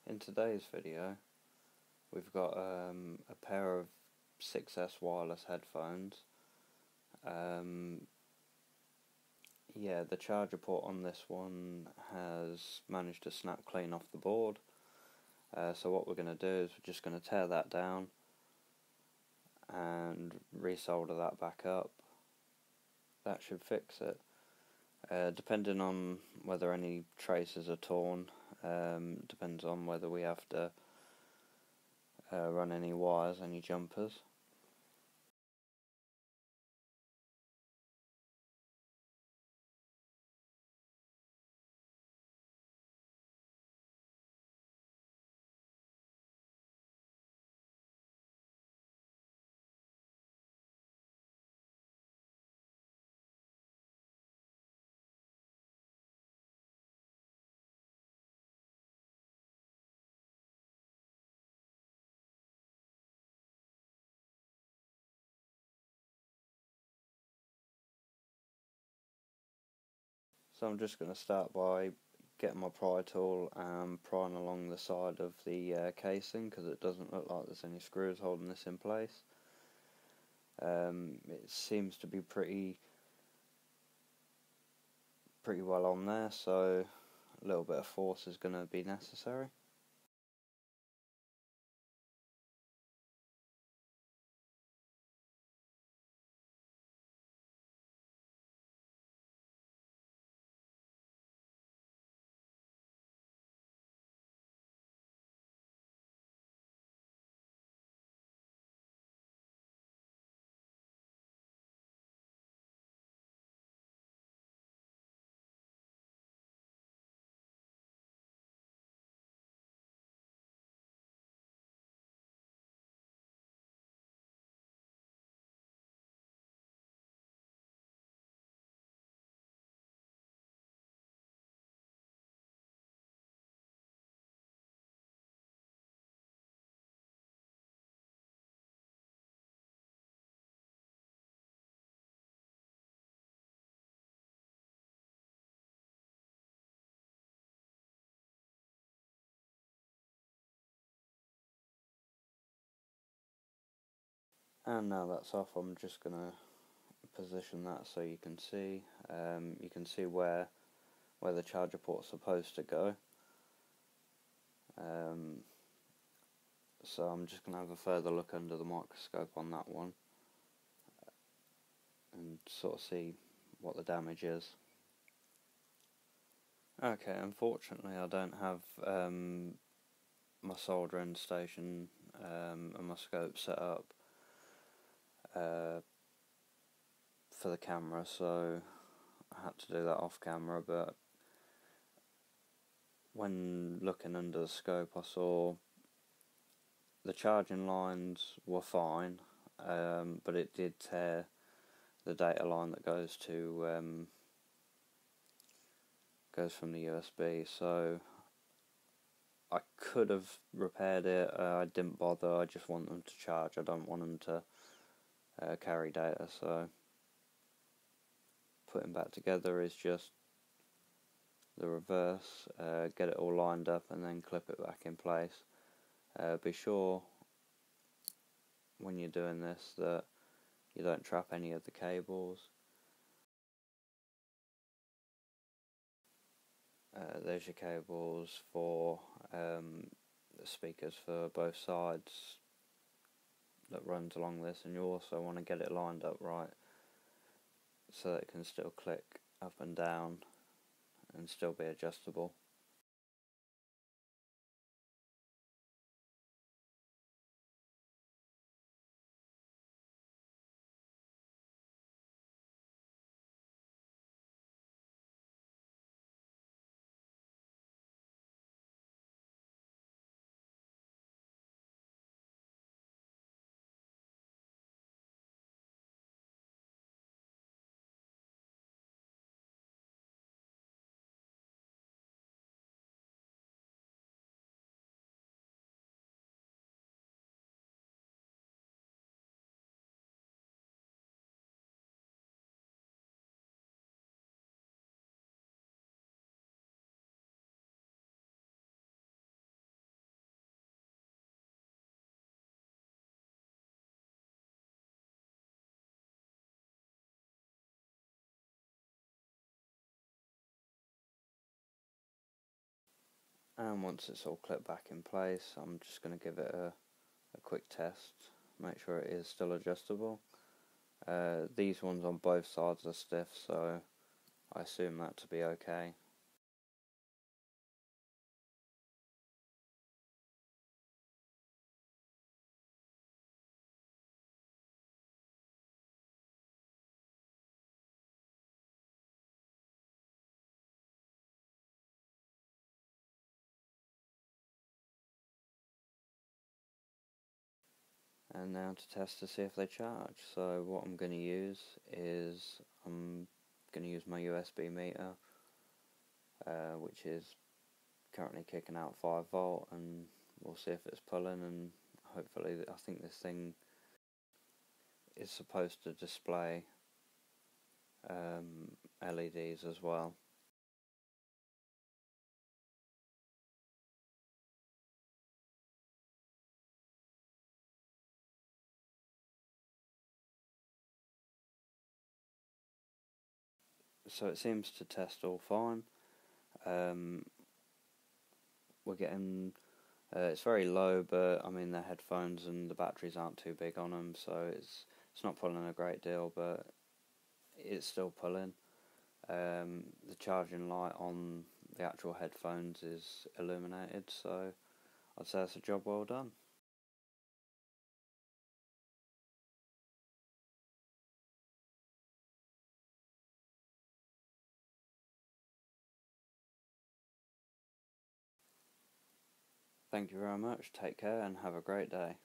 In today's video, we've got a pair of 6S wireless headphones. Yeah, the charger port on this one has managed to snap clean off the board. So what we're going to do is we're just going to tear that down and resolder that back up. That should fix it. Depending on whether any traces are torn, depends on whether we have to run any wires, any jumpers. So I'm just going to start by getting my pry tool and prying along the side of the casing, because it doesn't look like there's any screws holding this in place. It seems to be pretty well on there, so a little bit of force is going to be necessary. And now that's off, I'm just going to position that so you can see. You can see where the charger port's supposed to go. So I'm just going to have a further look under the microscope on that one and sort of see what the damage is. Okay, unfortunately I don't have my soldering station and my scope set up for the camera, so I had to do that off camera, but when looking under the scope I saw the charging lines were fine, but it did tear the data line that goes from the USB, so I could have repaired it. I didn't bother. I just want them to charge. I don't want them to carry data, so putting back together is just the reverse, get it all lined up and then clip it back in place. Be sure when you're doing this that you don't trap any of the cables. There's your cables for the speakers for both sides that runs along this, and you also want to get it lined up right so that it can still click up and down and still be adjustable. And once it's all clipped back in place, I'm just going to give it a quick test, make sure it is still adjustable. These ones on both sides are stiff, so I assume that to be okay. And now to test to see if they charge. So what I'm going to use is I'm going to use my USB meter, which is currently kicking out 5 volt, and we'll see if it's pulling. And hopefully, I think this thing is supposed to display LEDs as well. So it seems to test all fine. We're getting it's very low, but I mean the headphones and the batteries aren't too big on them, so it's not pulling a great deal, but it's still pulling. The charging light on the actual headphones is illuminated, so I'd say it's a job well done. Thank you very much, take care and have a great day.